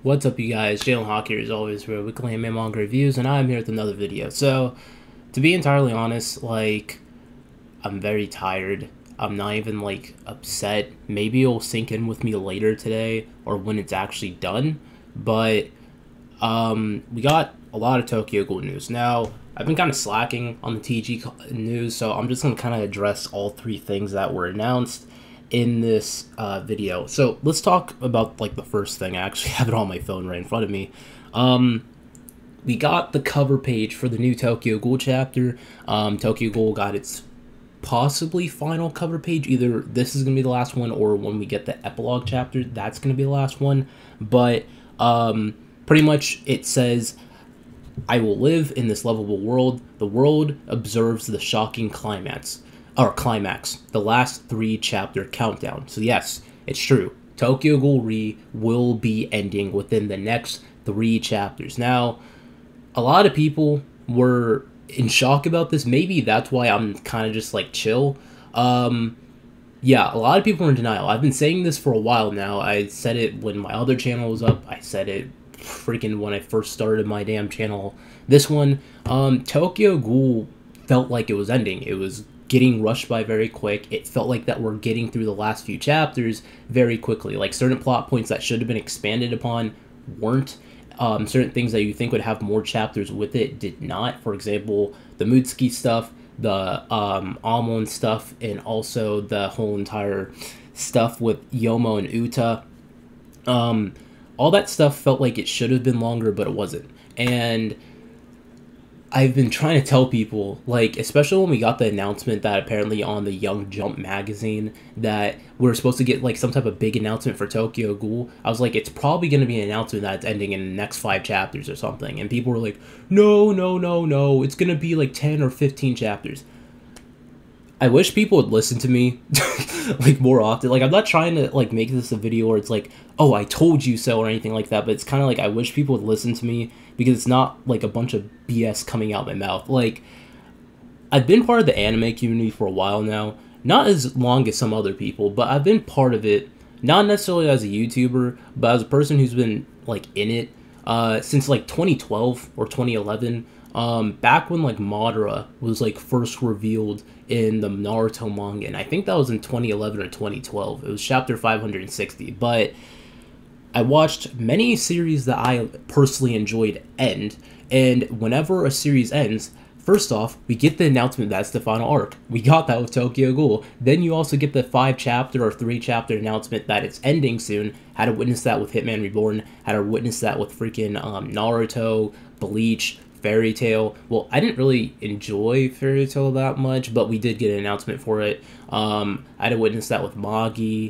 What's up, you guys? Jalen Hawk here, as always, for weekly anime manga reviews, and I'm here with another video. So, to be entirely honest, I'm very tired. I'm not even, upset. Maybe it'll sink in with me later today, or when it's actually done. But, we got a lot of Tokyo Ghoul news. Now, I've been kind of slacking on the TG news, so I'm just going to kind of address all three things that were announced in this video. So let's talk about the first thing. I actually have it on my phone right in front of me. We got the cover page for the new Tokyo Ghoul chapter. Tokyo Ghoul got its possibly final cover page. Either this is gonna be the last one, or when we get the epilogue chapter, that's gonna be the last one. But pretty much it says, "I will live in this lovable world. The world observes the shocking climax, the last 3-chapter countdown." So yes, it's true. Tokyo Ghoul Re will be ending within the next 3 chapters. Now, a lot of people were in shock about this. Maybe that's why I'm kind of just chill. Yeah, a lot of people are in denial. I've been saying this for a while now. I said it when my other channel was up. I said it freaking when I first started my damn channel. This one, Tokyo Ghoul felt like it was ending. It was getting rushed by very quick. It felt like that we're getting through the last few chapters very quickly. Like, certain plot points that should have been expanded upon weren't. Certain things that you think would have more chapters with it did not. For example, the Mutsuki stuff, the Amon stuff, and also the whole entire stuff with Yomo and Uta. All that stuff felt like it should have been longer, but it wasn't. And I've been trying to tell people, especially when we got the announcement that apparently on the Young Jump magazine that we're supposed to get some type of big announcement for Tokyo Ghoul. I was like, it's probably going to be an announcement that it's ending in the next 5 chapters or something. And people were like, no, it's going to be 10 or 15 chapters. I wish people would listen to me more often. I'm not trying to make this a video where it's oh, I told you so or anything like that, but it's kind of I wish people would listen to me, because it's not a bunch of BS coming out my mouth. I've been part of the anime community for a while now, not as long as some other people, but I've been part of it, not necessarily as a YouTuber, but as a person who's been in it since 2012 or 2011. Back when Madara was first revealed in the Naruto manga, and I think that was in 2011 or 2012. It was chapter 560. But I watched many series that I personally enjoyed end, and whenever a series ends, first off, we get the announcement that's the final arc. We got that with Tokyo Ghoul. Then you also get the 5-chapter or 3-chapter announcement that it's ending soon. Had to witness that with Hitman Reborn. Had to witness that with freaking Naruto, Bleach, Fairy Tail. Well, I didn't really enjoy Fairy Tail that much, but we did get an announcement for it. I had to witness that with Magi.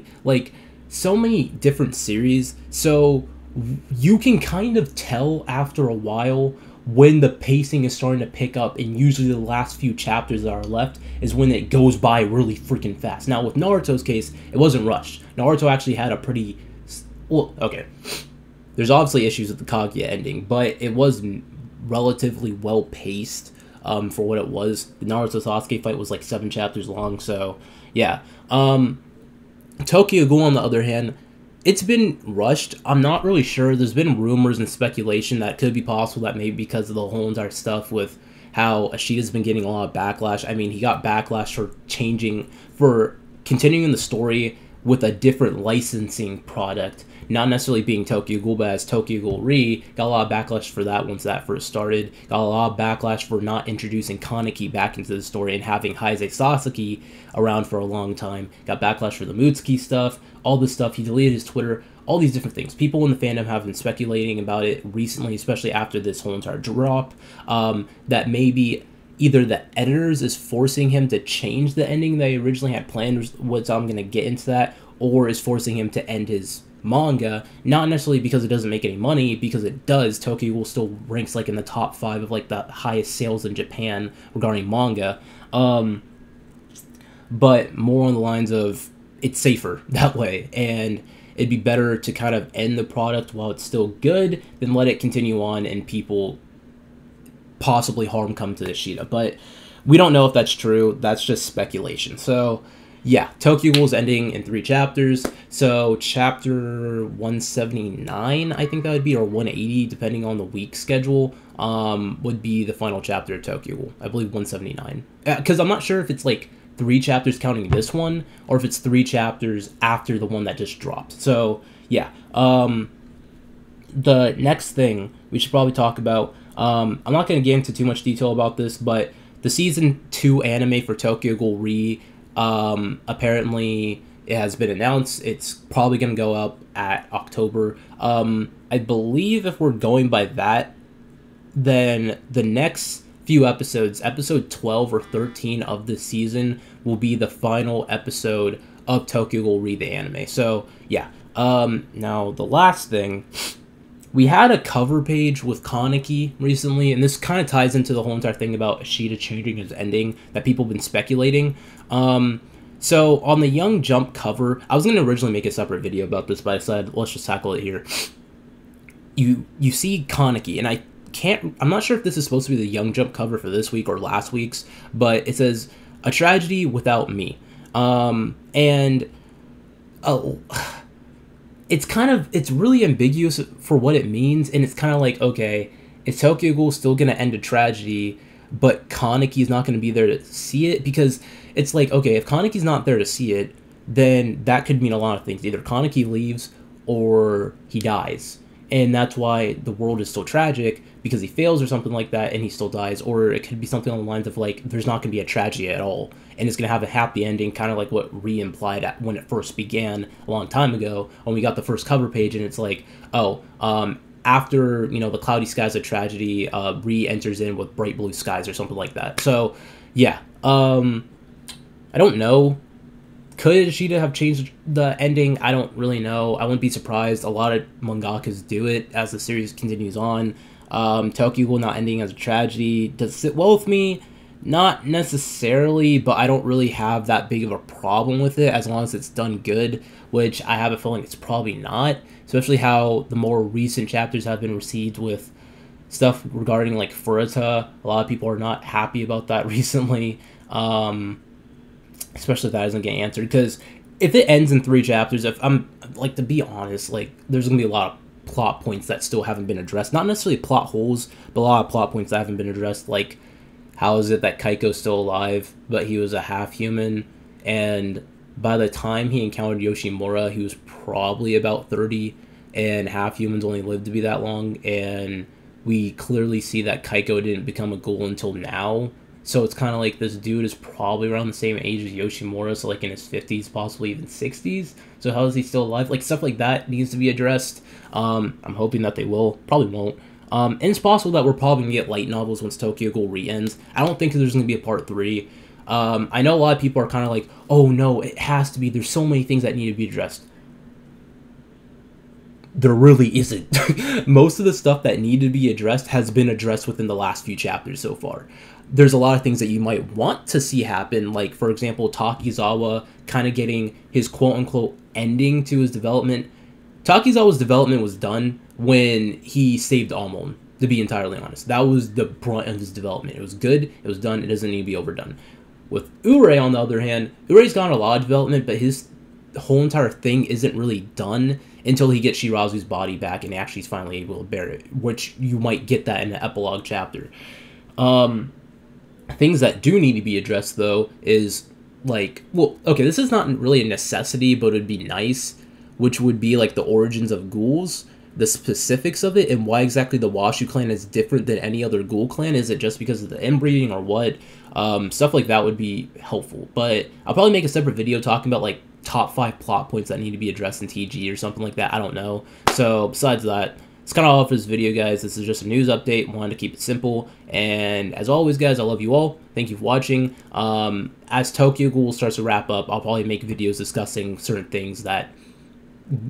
So many different series. So you can kind of tell after a while when the pacing is starting to pick up, and usually the last few chapters that are left is when it goes by really freaking fast. Now, with Naruto's case, it wasn't rushed. Naruto actually had a pretty... Well, okay. There's obviously issues with the Kaguya ending, but it was relatively well paced for what it was. The Naruto Sasuke fight was 7 chapters long, so yeah. Tokyo Ghoul, on the other hand, it's been rushed. I'm not really sure. There's been rumors and speculation that it could be possible that maybe because of the whole entire stuff with how Ashida's been getting a lot of backlash. I mean, he got backlash for continuing the story with a different licensing product, not necessarily being Tokyo Ghoul, but as Tokyo Ghoul Re. Got a lot of backlash for that once that first started. Got a lot of backlash for not introducing Kaneki back into the story and having Heisei Sasaki around for a long time. Got backlash for the Mutsuki stuff, all this stuff. He deleted his Twitter, all these different things. People in the fandom have been speculating about it recently, especially after this whole entire drop, that maybe either the editors is forcing him to change the ending they originally had planned, which I'm going to get into that, or is forcing him to end his manga, not necessarily because it doesn't make any money, because it does. Tokyo Ghoul still ranks in the top 5 of the highest sales in Japan regarding manga, but more on the lines of it's safer that way, and it'd be better to kind of end the product while it's still good than let it continue on and people possibly harm come to Ishida. But we don't know if that's true. That's just speculation. So yeah, Tokyo Ghoul is ending in 3 chapters. So chapter 179, I think that would be, or 180, depending on the week schedule, would be the final chapter of Tokyo Ghoul. I believe 179. Because I'm not sure if it's like 3 chapters counting this one, or if it's 3 chapters after the one that just dropped. So yeah, the next thing we should probably talk about, I'm not going to get into too much detail about this, but the season 2 anime for Tokyo Ghoul Re, apparently it has been announced. It's probably going to go up at October. I believe if we're going by that, then the next few episodes, episode 12 or 13 of this season, will be the final episode of Tokyo Ghoul Re, the anime. So yeah, now the last thing, we had a cover page with Kaneki recently, and this kind of ties into the whole entire thing about Ishida changing his ending that people have been speculating. So on the Young Jump cover, I was going to originally make a separate video about this, but I said, let's just tackle it here. You see Kaneki, and I'm not sure if this is supposed to be the Young Jump cover for this week or last week's, but it says, "A tragedy without me." It's really ambiguous for what it means, and it's kind of like, okay, is Tokyo Ghoul still going to end a tragedy, but Kaneki's not going to be there to see it? Because it's like, okay, if Kaneki's not there to see it, then that could mean a lot of things. Either Kaneki leaves or he dies. And that's why the world is still tragic, because he fails or something like that, and he still dies. Or it could be something on the lines of, like, there's not going to be a tragedy at all, and it's going to have a happy ending, kind of like what Re implied when it first began a long time ago, when we got the first cover page, and it's like, oh, after, you know, the cloudy skies of tragedy, Re enters in with bright blue skies or something like that. So, yeah, I don't know. Could Ishida have changed the ending? I don't really know. I wouldn't be surprised. A lot of mangakas do it as the series continues on. Tokyo Ghoul not ending as a tragedy. Does it sit well with me? Not necessarily, but I don't really have that big of a problem with it as long as it's done good, which I have a feeling it's probably not, especially how the more recent chapters have been received with stuff regarding, like, Furuta. A lot of people are not happy about that recently. Especially if that doesn't get answered, because if it ends in 3 chapters, if I'm, like, to be honest, like, there's gonna be a lot of plot points that still haven't been addressed. Not necessarily plot holes, but a lot of plot points that haven't been addressed. Like, how is it that Kaiko's still alive, but he was a half-human, and by the time he encountered Yoshimura, he was probably about 30, and half-humans only live to be that long, and we clearly see that Kaiko didn't become a ghoul until now. So it's kind of like this dude is probably around the same age as Yoshimura, so like in his 50s, possibly even 60s. So how is he still alive? Like, stuff like that needs to be addressed. I'm hoping that they will. Probably won't. And it's possible that we're probably going to get light novels once Tokyo Ghoul re-ends. I don't think there's going to be a part 3. I know a lot of people are kind of like, oh no, it has to be. There's so many things that need to be addressed. There really isn't. Most of the stuff that needed to be addressed has been addressed within the last few chapters so far. There's a lot of things that you might want to see happen, like, for example, Takizawa kind of getting his quote-unquote ending to his development. Takizawa's development was done when he saved Almond, to be entirely honest. That was the brunt of his development. It was good, it was done, it doesn't need to be overdone. With Urei, on the other hand, Urei's gotten a lot of development, but his whole entire thing isn't really done until he gets Shirazu's body back and actually is finally able to bear it, which you might get that in the epilogue chapter. Things that do need to be addressed, though, is, like, well, okay, this is not really a necessity, but it would be nice, which would be, like, the origins of ghouls, the specifics of it, and why exactly the Washu clan is different than any other ghoul clan. Is it just because of the inbreeding or what? Stuff like that would be helpful, but I'll probably make a separate video talking about, like, top 5 plot points that need to be addressed in TG or something like that. I don't know. So, besides that, it's kind of all for this video, guys. This is just a news update. Wanted to keep it simple. And as always, guys, I love you all. Thank you for watching. As Tokyo Ghoul starts to wrap up, I'll probably make videos discussing certain things that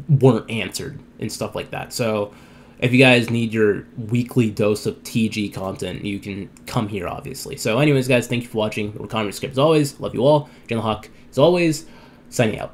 weren't answered and stuff like that. So if you guys need your weekly dose of TG content, you can come here, obviously. So anyways, guys, thank you for watching. Reconnor Script as always. Love you all. General Hawk, as always, signing out.